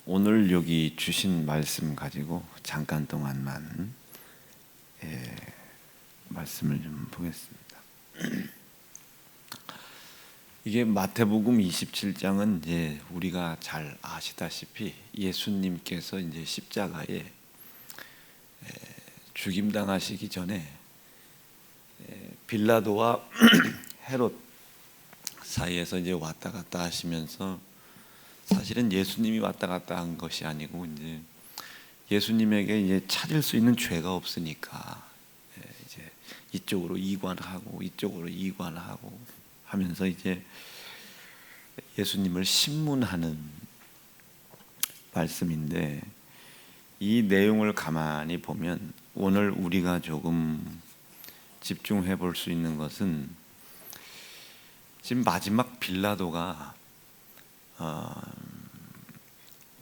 오늘 여기 주신 말씀 가지고 잠깐 동안만 말씀을 좀 보겠습니다. 이게 마태복음 27장은 이제 우리가 잘 아시다시피 예수님께서 이제 십자가에 죽임 당하시기 전에 빌라도와 헤롯 사이에서 이제 왔다 갔다 하시면서, 사실은 예수님이 왔다 갔다 한 것이 아니고 이제 예수님에게 이제 찾을 수 있는 죄가 없으니까 이제 이쪽으로 이관하고 이쪽으로 이관하고 하면서 이제 예수님을 신문하는 말씀인데, 이 내용을 가만히 보면 오늘 우리가 조금 집중해 볼 수 있는 것은, 지금 마지막 빌라도가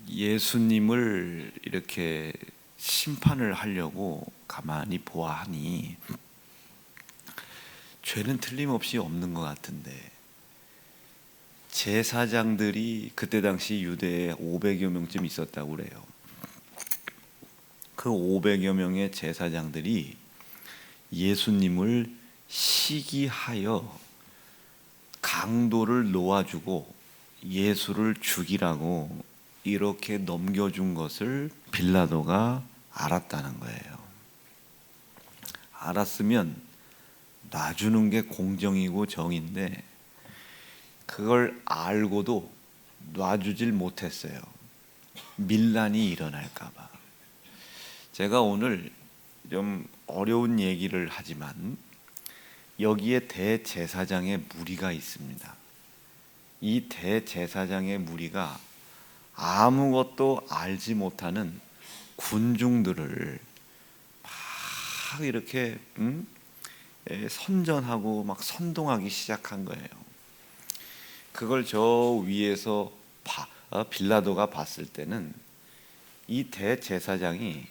예수님을 이렇게 심판을 하려고 가만히 보아하니 죄는 틀림없이 없는 것 같은데, 제사장들이 그때 당시 유대에 500여 명쯤 있었다고 그래요. 그 500여 명의 제사장들이 예수님을 시기하여 강도를 놓아주고 예수를 죽이라고 이렇게 넘겨준 것을 빌라도가 알았다는 거예요. 알았으면 놔주는 게 공정이고 정인데, 그걸 알고도 놔주질 못했어요. 밀란이 일어날까 봐. 제가 오늘 좀 어려운 얘기를 하지만 여기에 대제사장의 무리가 있습니다. 이 대제사장의 무리가 아무것도 알지 못하는 군중들을 막 이렇게 선전하고 막 선동하기 시작한 거예요. 그걸 저 위에서 빌라도가 봤을 때는 이 대제사장이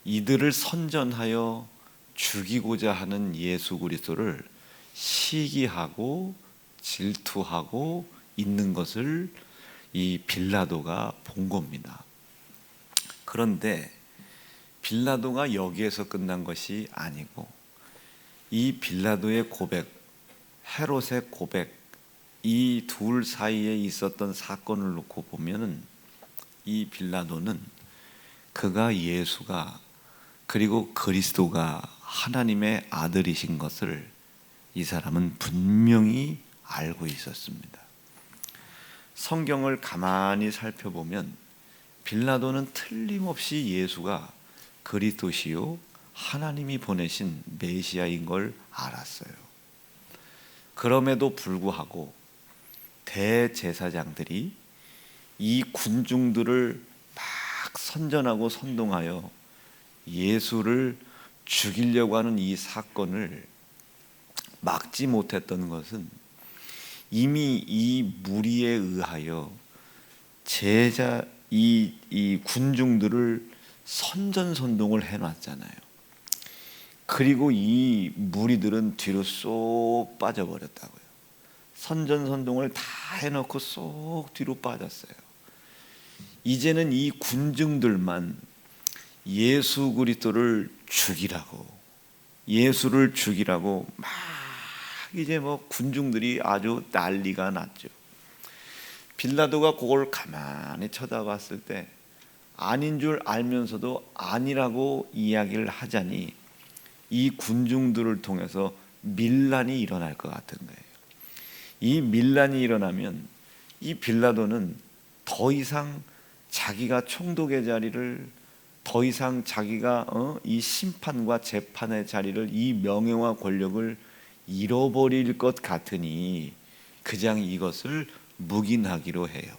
이들을 선전하여 죽이고자 하는 예수 그리스도를 시기하고 질투하고 있는 것을 이 빌라도가 본 겁니다. 그런데 빌라도가 여기에서 끝난 것이 아니고, 이 빌라도의 고백, 헤롯의 고백, 이 둘 사이에 있었던 사건을 놓고 보면은 이 빌라도는 그가 예수가 그리고 그리스도가 하나님의 아들이신 것을 이 사람은 분명히 알고 있었습니다. 성경을 가만히 살펴보면 빌라도는 틀림없이 예수가 그리스도시요 하나님이 보내신 메시아인 걸 알았어요. 그럼에도 불구하고 대제사장들이 이 군중들을 막 선전하고 선동하여 예수를 죽이려고 하는 이 사건을 막지 못했던 것은, 이미 이 무리에 의하여 이 군중들을 선전선동을 해놨잖아요. 그리고 이 무리들은 뒤로 쏙 빠져버렸다고요. 선전선동을 다 해놓고 쏙 뒤로 빠졌어요. 이제는 이 군중들만 예수 그리스도를 죽이라고, 예수를 죽이라고 막 이제 군중들이 아주 난리가 났죠. 빌라도가 그걸 가만히 쳐다봤을 때 아닌 줄 알면서도 아니라고 이야기를 하자니 이 군중들을 통해서 밀란이 일어날 것 같은 거예요. 이 밀란이 일어나면 이 빌라도는 더 이상 자기가 총독의 자리를, 더 이상 자기가 이 심판과 재판의 자리를, 이 명예와 권력을 잃어버릴 것 같으니 그냥 이것을 묵인하기로 해요.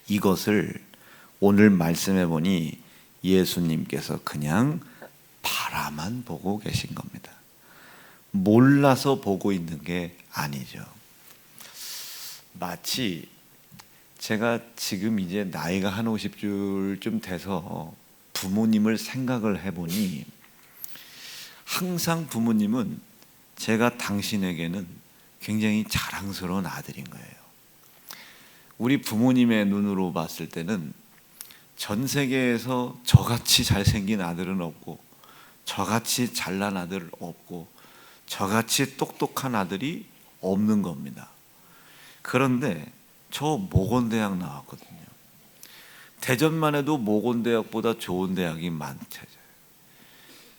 이것을 오늘 말씀해 보니 예수님께서 그냥 바라만 보고 계신 겁니다. 몰라서 보고 있는 게 아니죠. 마치 제가 지금 이제 나이가 한 50쯤 돼서 부모님을 생각을 해보니, 항상 부모님은 제가 당신에게는 굉장히 자랑스러운 아들인 거예요. 우리 부모님의 눈으로 봤을 때는 전 세계에서 저같이 잘생긴 아들은 없고, 저같이 잘난 아들 없고, 저같이 똑똑한 아들이 없는 겁니다. 그런데 저 모건대학 나왔거든요. 대전만 해도 모건대학보다 좋은 대학이 많잖아요.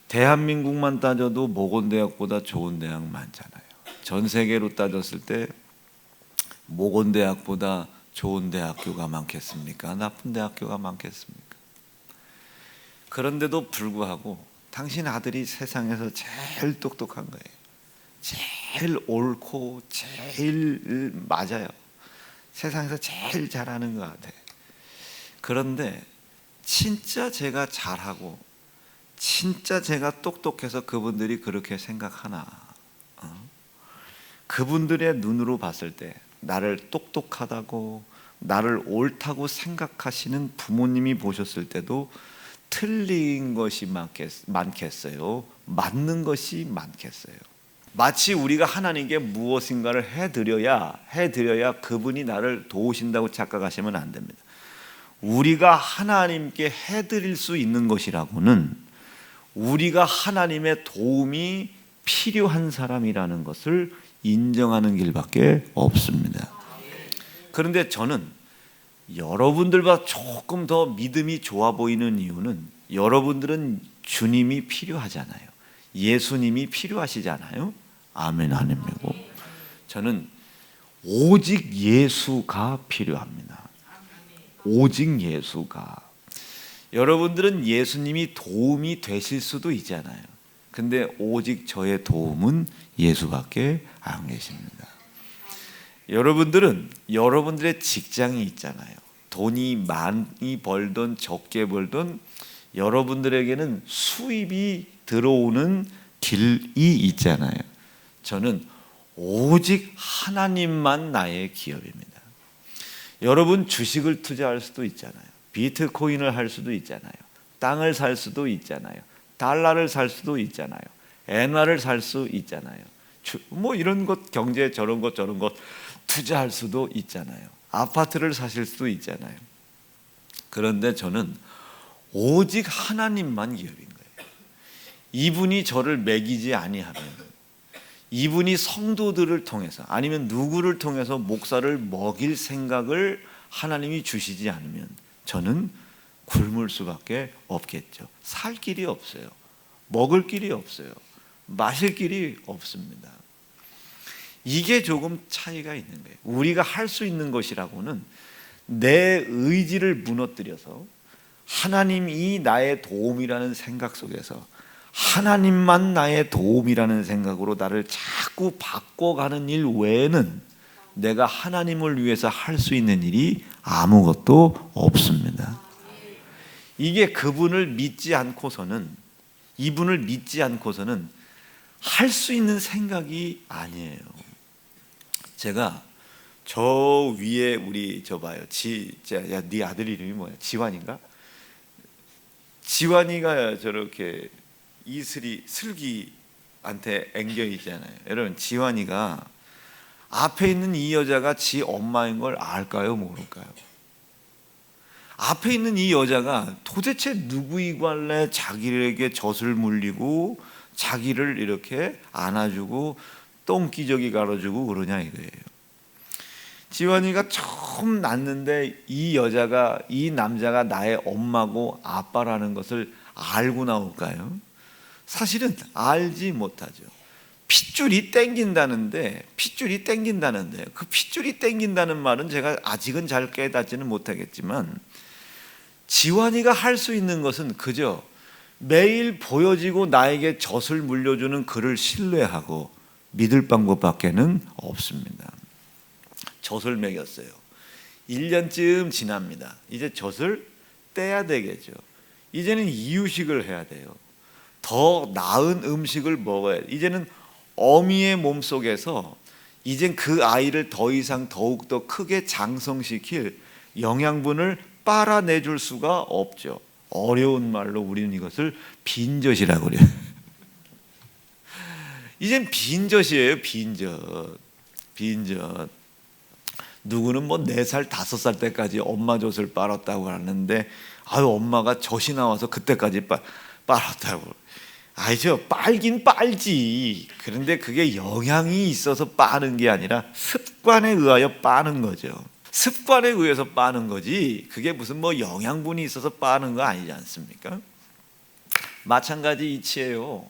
대한민국만 따져도 모건대학보다 좋은 대학 많잖아요. 전 세계로 따졌을 때 모건대학보다 좋은 대학교가 많겠습니까? 나쁜 대학교가 많겠습니까? 그런데도 불구하고 당신 아들이 세상에서 제일 똑똑한 거예요. 제일 옳고 제일 맞아요. 세상에서 제일 잘하는 것 같아요. 그런데 진짜 제가 잘하고 진짜 제가 똑똑해서 그분들이 그렇게 생각하나? 그분들의 눈으로 봤을 때 나를 똑똑하다고, 나를 옳다고 생각하시는 부모님이 보셨을 때도 틀린 것이 많겠어요? 맞는 것이 많겠어요? 마치 우리가 하나님께 무엇인가를 해드려야 그분이 나를 도우신다고 착각하시면 안 됩니다. 우리가 하나님께 해드릴 수 있는 것이라고는 우리가 하나님의 도움이 필요한 사람이라는 것을 인정하는 길밖에 없습니다. 그런데 저는 여러분들보다 조금 더 믿음이 좋아 보이는 이유는 여러분들은 주님이 필요하잖아요. 예수님이 필요하시잖아요. 아멘, 아멘이고 저는 오직 예수가 필요합니다. 오직 예수가. 여러분들은 예수님이 도움이 되실 수도 있잖아요. 근데 오직 저의 도움은 예수밖에 안 계십니다. 여러분들은 여러분들의 직장이 있잖아요. 돈이 많이 벌든 적게 벌든 여러분들에게는 수입이 들어오는 길이 있잖아요. 저는 오직 하나님만 나의 기업입니다. 여러분 주식을 투자할 수도 있잖아요. 비트코인을 할 수도 있잖아요. 땅을 살 수도 있잖아요. 달러를 살 수도 있잖아요. 엔화를 살 수 있잖아요. 뭐 이런 것, 경제 저런 것 투자할 수도 있잖아요. 아파트를 사실 수도 있잖아요. 그런데 저는 오직 하나님만 기업인 거예요. 이분이 저를 먹이지 아니하면, 이분이 성도들을 통해서 아니면 누구를 통해서 목사를 먹일 생각을 하나님이 주시지 않으면 저는 굶을 수밖에 없겠죠. 살 길이 없어요. 먹을 길이 없어요. 마실 길이 없습니다. 이게 조금 차이가 있는 거예요. 우리가 할 수 있는 것이라고는 내 의지를 무너뜨려서 하나님이 나의 도움이라는 생각 속에서 하나님만 나의 도움이라는 생각으로 나를 자꾸 바꿔가는 일 외에는 내가 하나님을 위해서 할 수 있는 일이 아무것도 없습니다. 이게 그분을 믿지 않고서는, 이분을 믿지 않고서는 할 수 있는 생각이 아니에요. 제가 저 위에 우리 저 봐요. 야, 네 아들 이름이 뭐야? 지환인가? 지환이가 저렇게 슬기한테 앵겨 있잖아요. 여러분, 지환이가 앞에 있는 이 여자가 지 엄마인 걸 알까요? 모를까요? 앞에 있는 이 여자가 도대체 누구이길래 자기에게 젖을 물리고 자기를 이렇게 안아주고 똥기저귀 갈아주고 그러냐 이거예요. 지환이가 처음 낳는데 이 남자가 나의 엄마고 아빠라는 것을 알고 나올까요? 사실은 알지 못하죠. 핏줄이 땡긴다는데 그 핏줄이 땡긴다는 말은 제가 아직은 잘 깨닫지는 못하겠지만, 지환이가 할 수 있는 것은 그저 매일 보여지고 나에게 젖을 물려주는 그를 신뢰하고 믿을 방법밖에는 없습니다. 젖을 먹였어요. 1년쯤 지납니다. 이제 젖을 떼야 되겠죠. 이제는 이유식을 해야 돼요. 더 나은 음식을 먹어야 돼요. 이제는 어미의 몸속에서 이젠 그 아이를 더 이상 더욱더 크게 장성시킬 영양분을 빨아내줄 수가 없죠. 어려운 말로 우리는 이것을 빈젖이라고 그래요. 이젠 빈젖이에요. 빈젖. 누구는 뭐 4살, 5살 때까지 엄마 젖을 빨았다고 하는데, 아유, 엄마가 젖이 나와서 그때까지 빨았다고. 아니죠. 빨긴 빨지. 그런데 그게 영향이 있어서 빠는 게 아니라 습관에 의하여 빠는 거죠. 습관에 의해서 빠는 거지, 그게 무슨 뭐 영양분이 있어서 빠는 거 아니지 않습니까? 마찬가지 이치예요.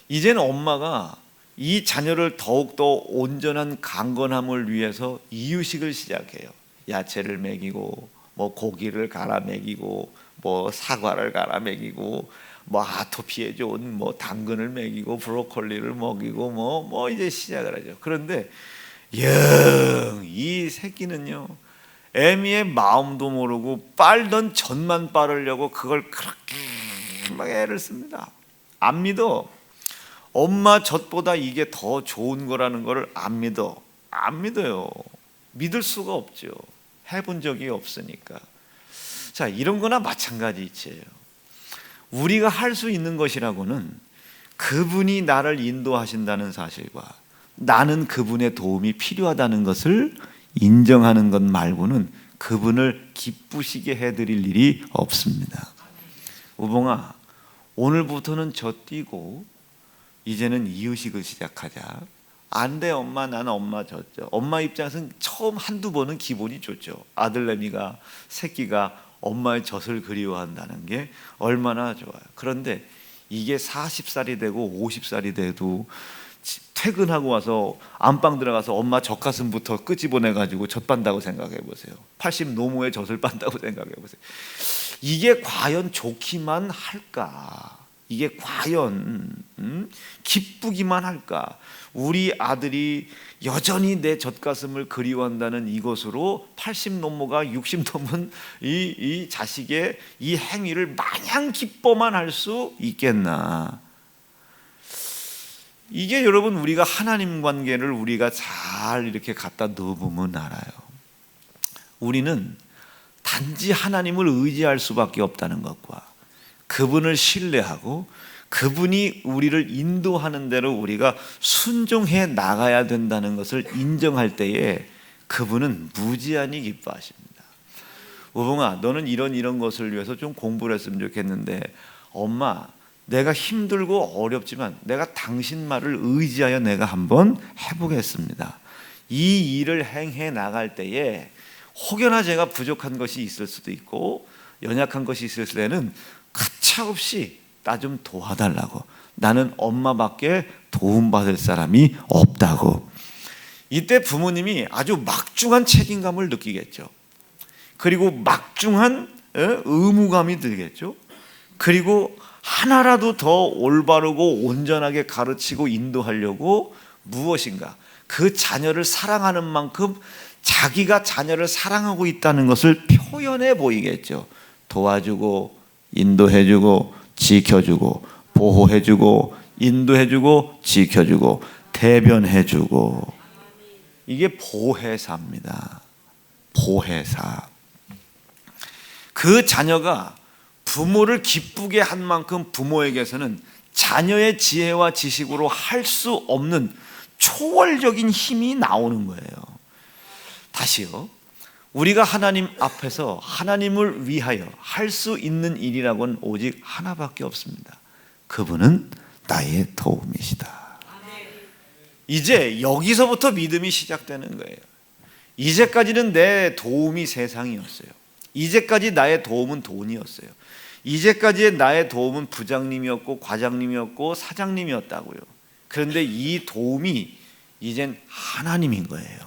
이제는 엄마가 이 자녀를 더욱더 온전한 강건함을 위해서 이유식을 시작해요. 야채를 먹이고, 뭐 고기를 갈아 먹이고, 뭐 사과를 갈아 먹이고, 뭐 아토피에 좋은 뭐 당근을 먹이고, 브로콜리를 먹이고, 뭐 이제 시작을 하죠. 그런데 이 새끼는요, 애미의 마음도 모르고 빨던 젖만 빠르려고 그걸 그렇게 막 애를 씁니다. 안 믿어. 엄마 젖보다 이게 더 좋은 거라는 거를 안 믿어요. 믿을 수가 없죠. 해본 적이 없으니까. 자, 이런 거나 마찬가지 이치예요. 우리가 할 수 있는 것이라고는 그분이 나를 인도하신다는 사실과 나는 그분의 도움이 필요하다는 것을 인정하는 것 말고는 그분을 기쁘시게 해드릴 일이 없습니다. 우봉아, 오늘부터는 저 뛰고 이제는 이유식을 시작하자. 안 돼 엄마, 나는 엄마 졌죠. 엄마 입장에서는 처음 한두 번은 기분이 좋죠. 아들내미가, 새끼가 엄마의 젖을 그리워한다는 게 얼마나 좋아요. 그런데 이게 40살이 되고 50살이 돼도 퇴근하고 와서 안방 들어가서 엄마 젖가슴부터 끄집어내가지고 젖 빤다고 생각해 보세요. 80 노모의 젖을 빤다고 생각해 보세요. 이게 과연 좋기만 할까? 이게 과연 기쁘기만 할까? 우리 아들이 여전히 내 젖가슴을 그리워한다는 이것으로 80 노모가 60 넘은 이 자식의 이 행위를 마냥 기뻐만 할 수 있겠나? 이게 여러분, 우리가 하나님 관계를 우리가 잘 이렇게 갖다 넣어보면 알아요. 우리는 단지 하나님을 의지할 수밖에 없다는 것과 그분을 신뢰하고 그분이 우리를 인도하는 대로 우리가 순종해 나가야 된다는 것을 인정할 때에 그분은 무지하니 기뻐하십니다. 우봉아, 너는 이런 것을 위해서 좀 공부를 했으면 좋겠는데, 엄마, 내가 힘들고 어렵지만 내가 당신 말을 의지하여 내가 한번 해보겠습니다. 이 일을 행해 나갈 때에 혹여나 제가 부족한 것이 있을 수도 있고 연약한 것이 있을 때는 가차없이 나 좀 도와달라고. 나는 엄마밖에 도움받을 사람이 없다고. 이때 부모님이 아주 막중한 책임감을 느끼겠죠. 그리고 막중한 의무감이 들겠죠. 그리고 하나라도 더 올바르고 온전하게 가르치고 인도하려고 무엇인가 그 자녀를 사랑하는 만큼 자기가 자녀를 사랑하고 있다는 것을 표현해 보이겠죠. 도와주고 인도해주고 지켜주고 보호해주고 인도해주고 지켜주고 대변해주고. 이게 보혜사입니다. 보혜사. 그 자녀가 부모를 기쁘게 한 만큼 부모에게서는 자녀의 지혜와 지식으로 할 수 없는 초월적인 힘이 나오는 거예요. 다시요, 우리가 하나님 앞에서 하나님을 위하여 할 수 있는 일이라고는 오직 하나밖에 없습니다. 그분은 나의 도움이시다. 이제 여기서부터 믿음이 시작되는 거예요. 이제까지는 내 도움이 세상이었어요. 이제까지 나의 도움은 돈이었어요. 이제까지의 나의 도움은 부장님이었고 과장님이었고 사장님이었다고요. 그런데 이 도움이 이젠 하나님인 거예요.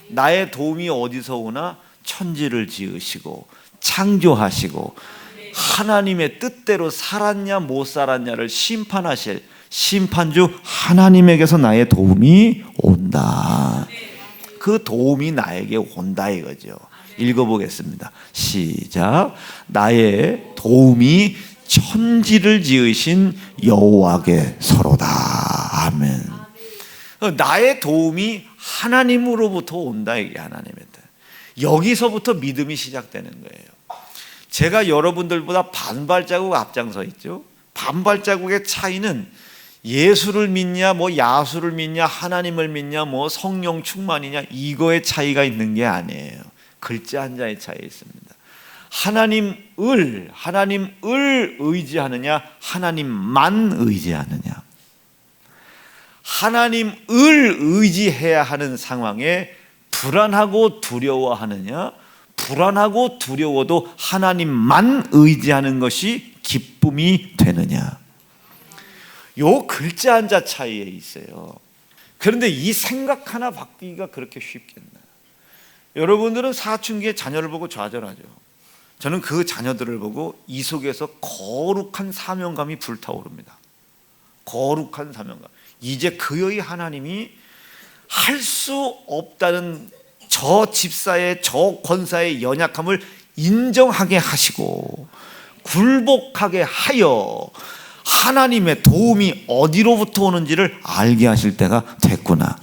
나의 도움이 어디서 오나? 천지를 지으시고 창조하시고 하나님의 뜻대로 살았냐 못 살았냐를 심판하실 심판주 하나님에게서 나의 도움이 온다. 그 도움이 나에게 온다 이거죠. 읽어보겠습니다. 시작. 나의 도움이 천지를 지으신 여호와께서로다. 아멘. 나의 도움이 하나님으로부터 온다. 이게 하나님의 뜻. 여기서부터 믿음이 시작되는 거예요. 제가 여러분들보다 반발자국 앞장서 있죠. 반발자국의 차이는 예수를 믿냐, 뭐 야수를 믿냐, 하나님을 믿냐, 뭐 성령 충만이냐, 이거의 차이가 있는 게 아니에요. 글자 한자의 차이 있습니다. 하나님을 의지하느냐, 하나님만 의지하느냐. 하나님을 의지해야 하는 상황에 불안하고 두려워하느냐, 불안하고 두려워도 하나님만 의지하는 것이 기쁨이 되느냐. 요 글자 한자 차이에 있어요. 그런데 이 생각 하나 바뀌기가 그렇게 쉽겠나? 여러분들은 사춘기에 자녀를 보고 좌절하죠. 저는 그 자녀들을 보고 이 속에서 거룩한 사명감이 불타오릅니다. 거룩한 사명감. 이제 그의 하나님이 할 수 없다는 저 집사의, 저 권사의 연약함을 인정하게 하시고 굴복하게 하여 하나님의 도움이 어디로부터 오는지를 알게 하실 때가 됐구나.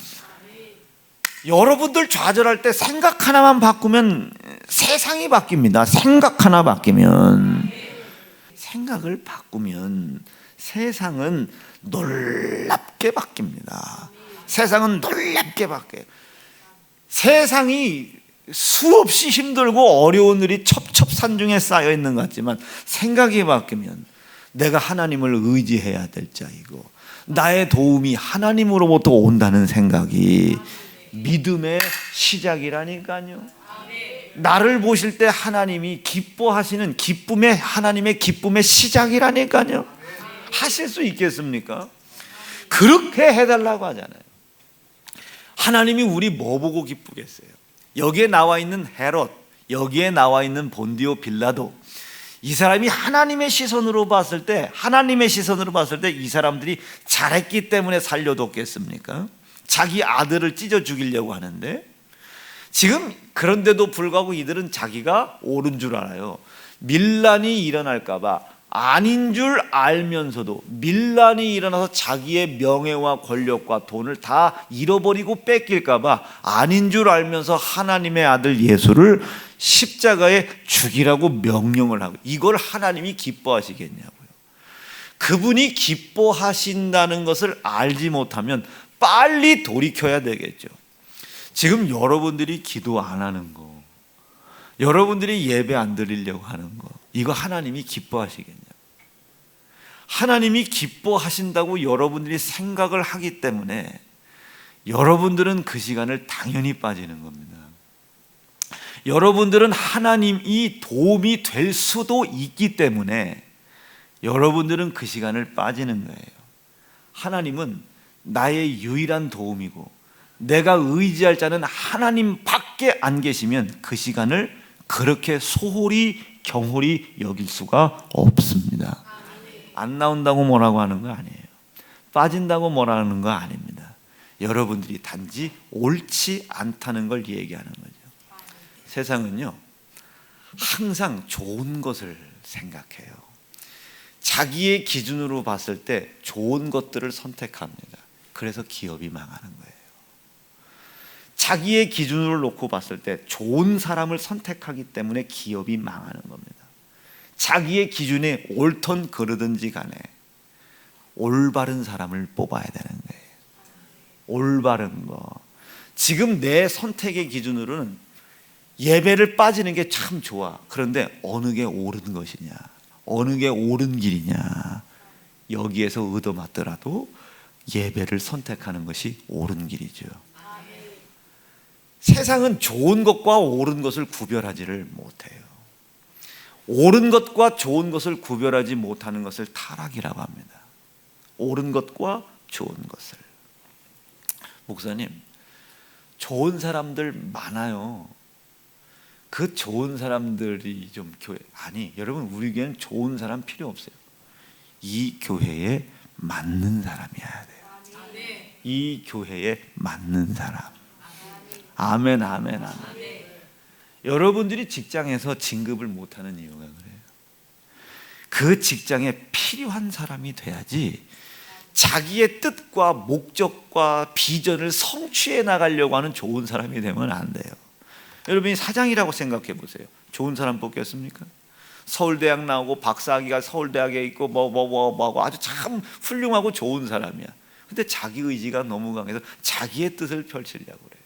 여러분들 좌절할 때 생각 하나만 바꾸면 세상이 바뀝니다. 생각 하나 바뀌면, 생각을 바꾸면 세상은 놀랍게 바뀝니다. 세상은 놀랍게 바뀌어요. 세상이 수없이 힘들고 어려운 일이 첩첩산중에 쌓여 있는 것 같지만 생각이 바뀌면 내가 하나님을 의지해야 될 자이고 나의 도움이 하나님으로부터 온다는 생각이 믿음의 시작이라니까요. 나를 보실 때 하나님이 기뻐하시는 기쁨의, 하나님의 기쁨의 시작이라니까요. 하실 수 있겠습니까? 그렇게 해달라고 하잖아요. 하나님이 우리 뭐 보고 기쁘겠어요? 여기에 나와 있는 헤롯, 여기에 나와 있는 본디오 빌라도, 이 사람이 하나님의 시선으로 봤을 때, 이 사람들이 잘했기 때문에 살려뒀겠습니까? 자기 아들을 찢어 죽이려고 하는데, 지금 그런데도 불구하고 이들은 자기가 옳은 줄 알아요. 밀란이 일어날까봐, 아닌 줄 알면서도 밀란이 일어나서 자기의 명예와 권력과 돈을 다 잃어버리고 뺏길까봐 아닌 줄 알면서 하나님의 아들 예수를 십자가에 죽이라고 명령을 하고, 이걸 하나님이 기뻐하시겠냐고요. 그분이 기뻐하신다는 것을 알지 못하면 빨리 돌이켜야 되겠죠. 지금 여러분들이 기도 안 하는 거, 여러분들이 예배 안 드리려고 하는 거, 이거 하나님이 기뻐하시겠냐? 하나님이 기뻐하신다고 여러분들이 생각을 하기 때문에 여러분들은 그 시간을 당연히 빠지는 겁니다. 여러분들은 하나님이 도움이 될 수도 있기 때문에 여러분들은 그 시간을 빠지는 거예요. 하나님은 나의 유일한 도움이고 내가 의지할 자는 하나님밖에 안 계시면 그 시간을 그렇게 소홀히 경홀히 여길 수가 없습니다. 안 나온다고 뭐라고 하는 거 아니에요. 빠진다고 뭐라 하는 거 아닙니다. 여러분들이 단지 옳지 않다는 걸 얘기하는 거죠. 세상은요, 항상 좋은 것을 생각해요. 자기의 기준으로 봤을 때 좋은 것들을 선택합니다. 그래서 기업이 망하는 거예요. 자기의 기준으로 놓고 봤을 때 좋은 사람을 선택하기 때문에 기업이 망하는 겁니다. 자기의 기준에 옳든 그르든지 간에 올바른 사람을 뽑아야 되는 거예요. 올바른 거. 지금 내 선택의 기준으로는 예배를 빠지는 게 참 좋아. 그런데 어느 게 옳은 것이냐, 어느 게 옳은 길이냐, 여기에서 얻어맞더라도 예배를 선택하는 것이 옳은 길이죠. 세상은 좋은 것과 옳은 것을 구별하지를 못해요. 옳은 것과 좋은 것을 구별하지 못하는 것을 타락이라고 합니다. 옳은 것과 좋은 것을. 목사님, 좋은 사람들 많아요. 그 좋은 사람들이 좀 교회, 아니 여러분, 우리 교회는 좋은 사람 필요 없어요. 이 교회에 맞는 사람이어야 돼요. 이 교회에 맞는 사람. 아멘, 아멘, 아멘. 여러분들이 직장에서 진급을 못하는 이유가 그래요. 그 직장에 필요한 사람이 돼야지 자기의 뜻과 목적과 비전을 성취해 나가려고 하는 좋은 사람이 되면 안 돼요. 여러분이 사장이라고 생각해 보세요. 좋은 사람 뽑겠습니까? 서울대학 나오고 박사학위가 서울대학에 있고 뭐 아주 참 훌륭하고 좋은 사람이야. 근데 자기 의지가 너무 강해서 자기의 뜻을 펼치려고 그래.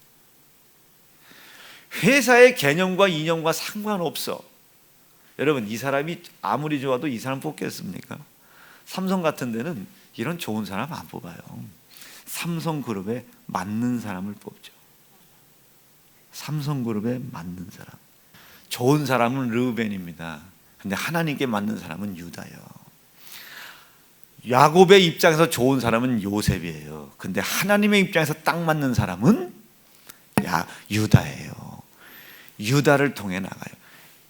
회사의 개념과 이념과 상관없어. 여러분, 이 사람이 아무리 좋아도 이 사람 뽑겠습니까? 삼성 같은 데는 이런 좋은 사람 안 뽑아요. 삼성그룹에 맞는 사람을 뽑죠. 삼성그룹에 맞는 사람. 좋은 사람은 르우벤입니다. 근데 하나님께 맞는 사람은 유다예요. 야곱의 입장에서 좋은 사람은 요셉이에요. 근데 하나님의 입장에서 딱 맞는 사람은 유다예요. 유다를 통해 나가요.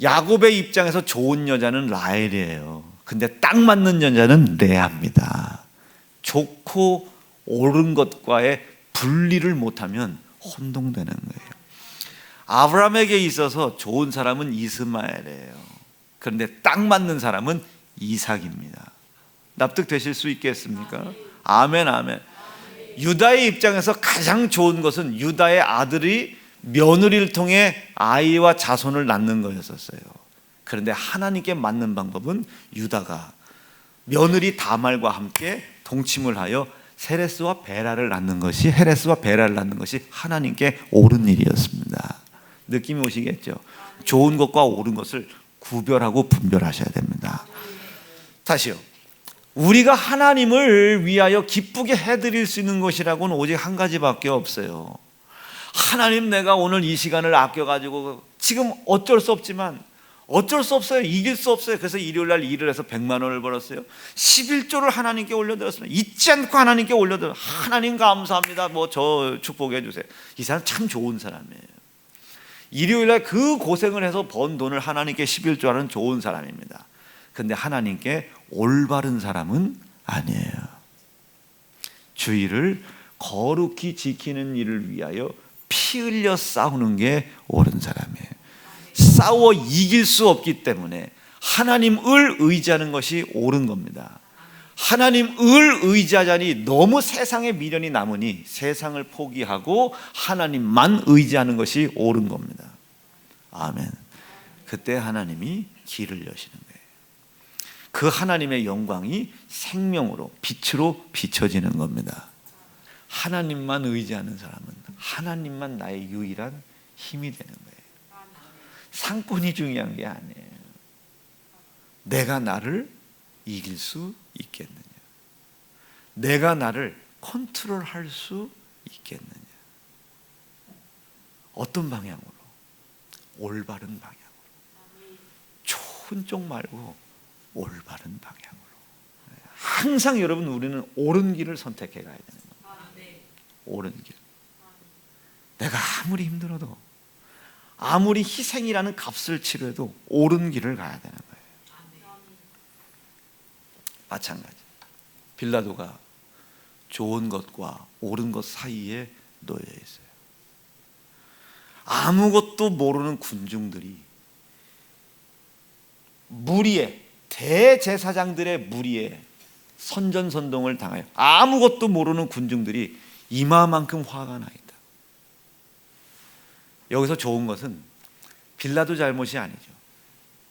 야곱의 입장에서 좋은 여자는 라헬이에요. 근데 딱 맞는 여자는 레아입니다. 좋고 옳은 것과의 분리를 못하면 혼동되는 거예요. 아브라함에게 있어서 좋은 사람은 이스마엘이에요. 그런데 딱 맞는 사람은 이삭입니다. 납득되실 수 있겠습니까? 아멘, 아멘. 유다의 입장에서 가장 좋은 것은 유다의 아들이 며느리를 통해 아이와 자손을 낳는 거였었어요. 그런데 하나님께 맞는 방법은 유다가 며느리 다말과 함께 동침을 하여 세레스와 베라를 낳는 것이, 헤레스와 베라를 낳는 것이 하나님께 옳은 일이었습니다. 느낌이 오시겠죠? 좋은 것과 옳은 것을 구별하고 분별하셔야 됩니다. 다시요. 우리가 하나님을 위하여 기쁘게 해드릴 수 있는 것이라고는 오직 한 가지밖에 없어요. 하나님, 내가 오늘 이 시간을 아껴가지고 지금 어쩔 수 없지만 어쩔 수 없어요. 이길 수 없어요. 그래서 일요일날 일을 해서 100만 원을 벌었어요. 11조를 하나님께 올려드렸습니다. 잊지 않고 하나님께 올려드려. 하나님 감사합니다. 뭐 저 축복해 주세요. 이 사람 참 좋은 사람이에요. 일요일날 그 고생을 해서 번 돈을 하나님께 11조하는 좋은 사람입니다. 근데 하나님께 올바른 사람은 아니에요. 주의를 거룩히 지키는 일을 위하여 피 흘려 싸우는 게 옳은 사람이에요. 싸워 이길 수 없기 때문에 하나님을 의지하는 것이 옳은 겁니다. 하나님을 의지하자니 너무 세상에 미련이 남으니 세상을 포기하고 하나님만 의지하는 것이 옳은 겁니다. 아멘. 그때 하나님이 길을 여시는 거예요. 그 하나님의 영광이 생명으로, 빛으로 비춰지는 겁니다. 하나님만 의지하는 사람은 하나님만 나의 유일한 힘이 되는 거예요. 상권이 중요한 게 아니에요. 내가 나를 이길 수 있겠느냐? 내가 나를 컨트롤할 수 있겠느냐? 어떤 방향으로? 올바른 방향으로. 좋은 쪽 말고 올바른 방향으로. 항상 여러분, 우리는 옳은 길을 선택해 가야 되는 거예요. 옳은 길. 내가 아무리 힘들어도, 아무리 희생이라는 값을 치르도 옳은 길을 가야 되는 거예요. 마찬가지. 빌라도가 좋은 것과 옳은 것 사이에 놓여 있어요. 아무것도 모르는 군중들이 무리에, 대제사장들의 무리에 선전선동을 당하여 아무것도 모르는 군중들이 이마만큼 화가 나 있다. 여기서 좋은 것은 빌라도 잘못이 아니죠.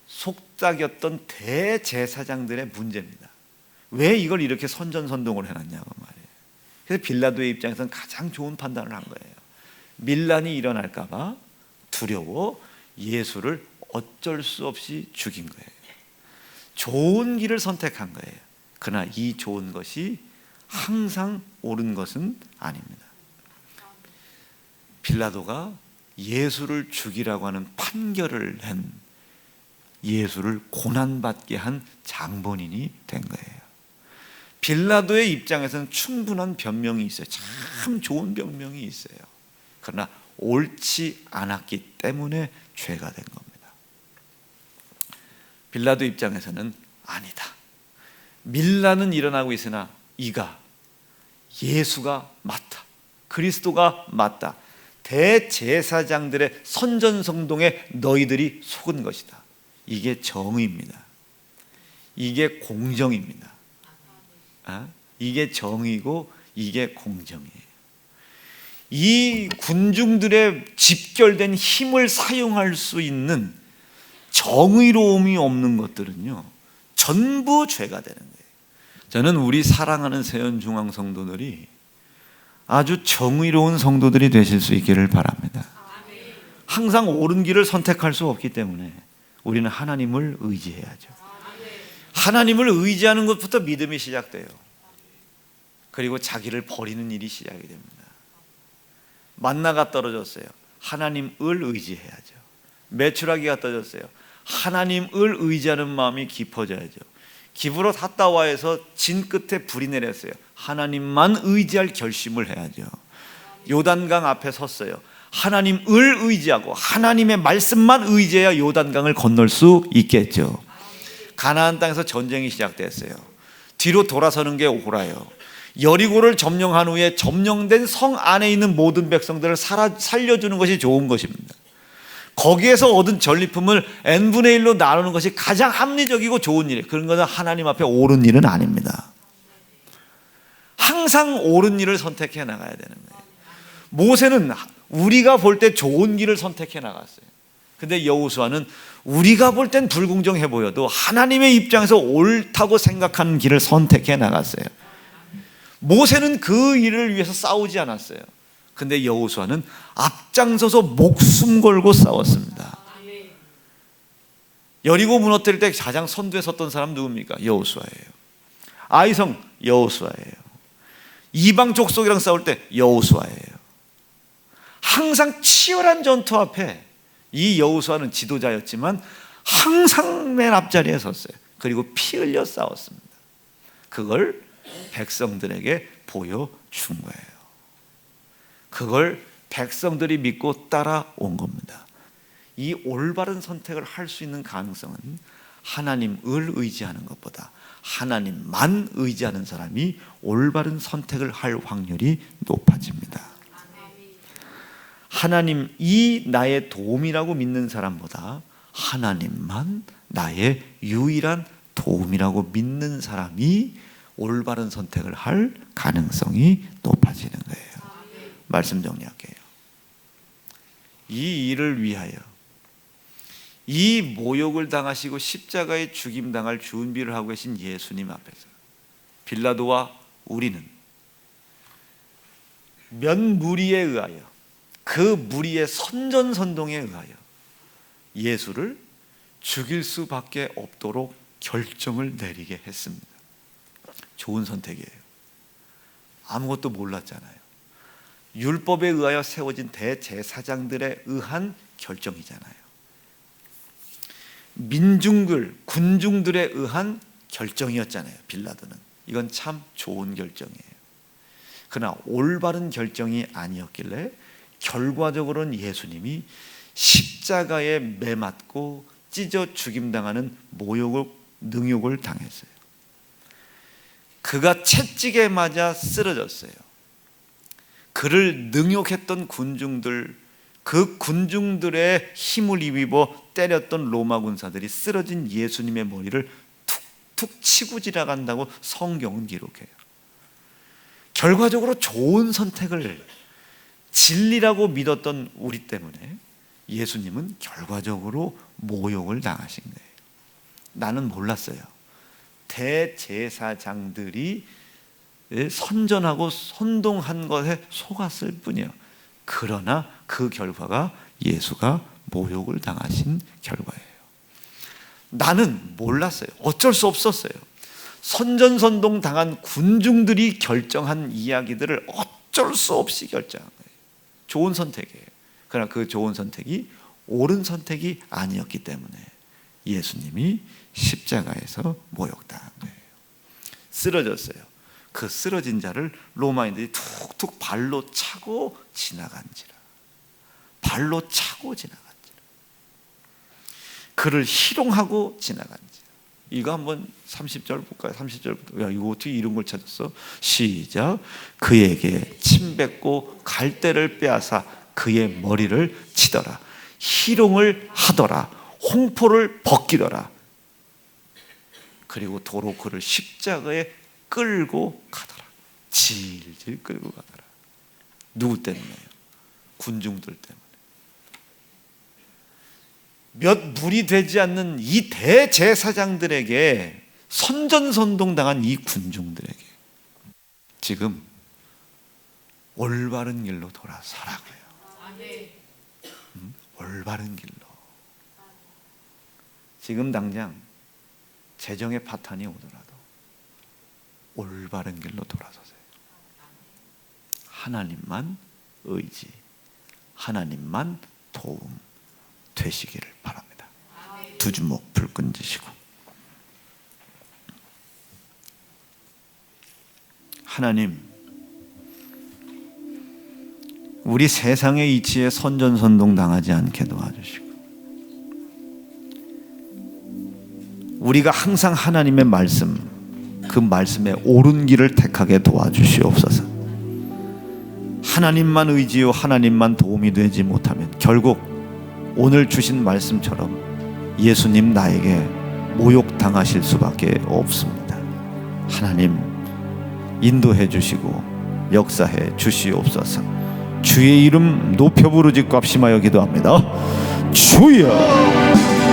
속삭였던 대제사장들의 문제입니다. 왜 이걸 이렇게 선전선동을 해놨냐고 말이에요. 그래서 빌라도의 입장에서는 가장 좋은 판단을 한 거예요. 밀란이 일어날까 봐 두려워 예수를 어쩔 수 없이 죽인 거예요. 좋은 길을 선택한 거예요. 그러나 이 좋은 것이 항상 옳은 것은 아닙니다. 빌라도가 예수를 죽이라고 하는 판결을 낸, 예수를 고난받게 한 장본인이 된 거예요. 빌라도의 입장에서는 충분한 변명이 있어요. 참 좋은 변명이 있어요. 그러나 옳지 않았기 때문에 죄가 된 겁니다. 빌라도 입장에서는 아니다. 밀란은 일어나고 있으나 이가, 예수가 맞다. 그리스도가 맞다. 대제사장들의 선전성동에 너희들이 속은 것이다. 이게 정의입니다. 이게 공정입니다. 이게 정의고 이게 공정이에요. 이 군중들의 집결된 힘을 사용할 수 있는 정의로움이 없는 것들은요 전부 죄가 되는 거예요. 저는 우리 사랑하는 세연중앙 성도들이 아주 정의로운 성도들이 되실 수 있기를 바랍니다. 항상 옳은 길을 선택할 수 없기 때문에 우리는 하나님을 의지해야죠. 하나님을 의지하는 것부터 믿음이 시작돼요. 그리고 자기를 버리는 일이 시작이 됩니다. 만나가 떨어졌어요. 하나님을 의지해야죠. 메추라기가 떨어졌어요. 하나님을 의지하는 마음이 깊어져야죠. 기브로 핫다와에서 진 끝에 불이 내렸어요. 하나님만 의지할 결심을 해야죠. 요단강 앞에 섰어요. 하나님을 의지하고 하나님의 말씀만 의지해야 요단강을 건널 수 있겠죠. 가나안 땅에서 전쟁이 시작됐어요. 뒤로 돌아서는 게 옳아요. 여리고를 점령한 후에 점령된 성 안에 있는 모든 백성들을 살려주는 것이 좋은 것입니다. 거기에서 얻은 전리품을 n분의 1로 나누는 것이 가장 합리적이고 좋은 일이에요. 그런 것은 하나님 앞에 옳은 일은 아닙니다. 항상 옳은 일을 선택해 나가야 되는 거예요. 모세는 우리가 볼 때 좋은 길을 선택해 나갔어요. 근데 여호수아는 우리가 볼 땐 불공정해 보여도 하나님의 입장에서 옳다고 생각하는 길을 선택해 나갔어요. 모세는 그 일을 위해서 싸우지 않았어요. 근데 여호수아는 앞장서서 목숨 걸고 싸웠습니다. 여리고 무너뜨릴 때 가장 선두에 섰던 사람 누굽니까? 여호수아예요. 아이성 여호수아예요. 이방 족속이랑 싸울 때 여호수아예요. 항상 치열한 전투 앞에 이 여호수아는 지도자였지만 항상 맨 앞자리에 섰어요. 그리고 피 흘려 싸웠습니다. 그걸 백성들에게 보여준 거예요. 그걸 백성들이 믿고 따라온 겁니다. 이 올바른 선택을 할 수 있는 가능성은 하나님을 의지하는 것보다 하나님만 의지하는 사람이 올바른 선택을 할 확률이 높아집니다. 하나님이 나의 도움이라고 믿는 사람보다 하나님만 나의 유일한 도움이라고 믿는 사람이 올바른 선택을 할 가능성이 높아지는 거예요. 말씀 정리할게요. 이 일을 위하여 이 모욕을 당하시고 십자가에 죽임당할 준비를 하고 계신 예수님 앞에서 빌라도와 우리는 몇 무리에 의하여 그 무리의 선전선동에 의하여 예수를 죽일 수밖에 없도록 결정을 내리게 했습니다. 좋은 선택이에요. 아무것도 몰랐잖아요. 율법에 의하여 세워진 대제사장들에 의한 결정이잖아요. 민중들, 군중들에 의한 결정이었잖아요. 빌라도는. 이건 참 좋은 결정이에요. 그러나 올바른 결정이 아니었길래 결과적으로는 예수님이 십자가에 매맞고 찢어 죽임당하는 모욕을, 능욕을 당했어요. 그가 채찍에 맞아 쓰러졌어요. 그를 능욕했던 군중들, 그 군중들의 힘을 입어 때렸던 로마 군사들이 쓰러진 예수님의 머리를 툭툭 치고 지나간다고 성경은 기록해요. 결과적으로 좋은 선택을 진리라고 믿었던 우리 때문에 예수님은 결과적으로 모욕을 당하신 거예요. 나는 몰랐어요. 대제사장들이 선전하고 선동한 것에 속았을 뿐이에요. 그러나 그 결과가 예수가 모욕을 당하신 결과예요. 나는 몰랐어요. 어쩔 수 없었어요. 선전선동 당한 군중들이 결정한 이야기들을 어쩔 수 없이 결정한 거예요. 좋은 선택이에요. 그러나 그 좋은 선택이 옳은 선택이 아니었기 때문에 예수님이 십자가에서 모욕당한 거예요. 쓰러졌어요. 그 쓰러진 자를 로마인들이 툭툭 발로 차고 지나간지라. 발로 차고 지나간지라. 그를 희롱하고 지나간지라. 이거 한번 30절 볼까요? 30절부터. 야, 이거 어떻게 이런 걸 찾았어? 시작. 그에게 침 뱉고 갈대를 빼앗아 그의 머리를 치더라. 희롱을 하더라. 홍포를 벗기더라. 그리고 도로 그를 십자가에 끌고 가더라. 질질 끌고 가더라. 누구 때문에요? 군중들 때문에. 몇 물이 되지 않는 이 대제사장들에게 선전선동당한 이 군중들에게 지금 올바른 길로 돌아서라고요. 올바른 길로. 지금 당장 재정의 파탄이 오더라도 올바른 길로 돌아서세요. 하나님만 의지, 하나님만 도움 되시기를 바랍니다. 두 주먹 불끈 쥐시고, 하나님, 우리 세상의 이치에 선전선동 당하지 않게 도와주시고, 우리가 항상 하나님의 말씀, 그 말씀에 옳은 길을 택하게 도와주시옵소서. 하나님만 의지요 하나님만 도움이 되지 못하면 결국 오늘 주신 말씀처럼 예수님 나에게 모욕당하실 수밖에 없습니다. 하나님 인도해 주시고 역사해 주시옵소서. 주의 이름 높여 부르짖고 합심하여 기도합니다. 주여.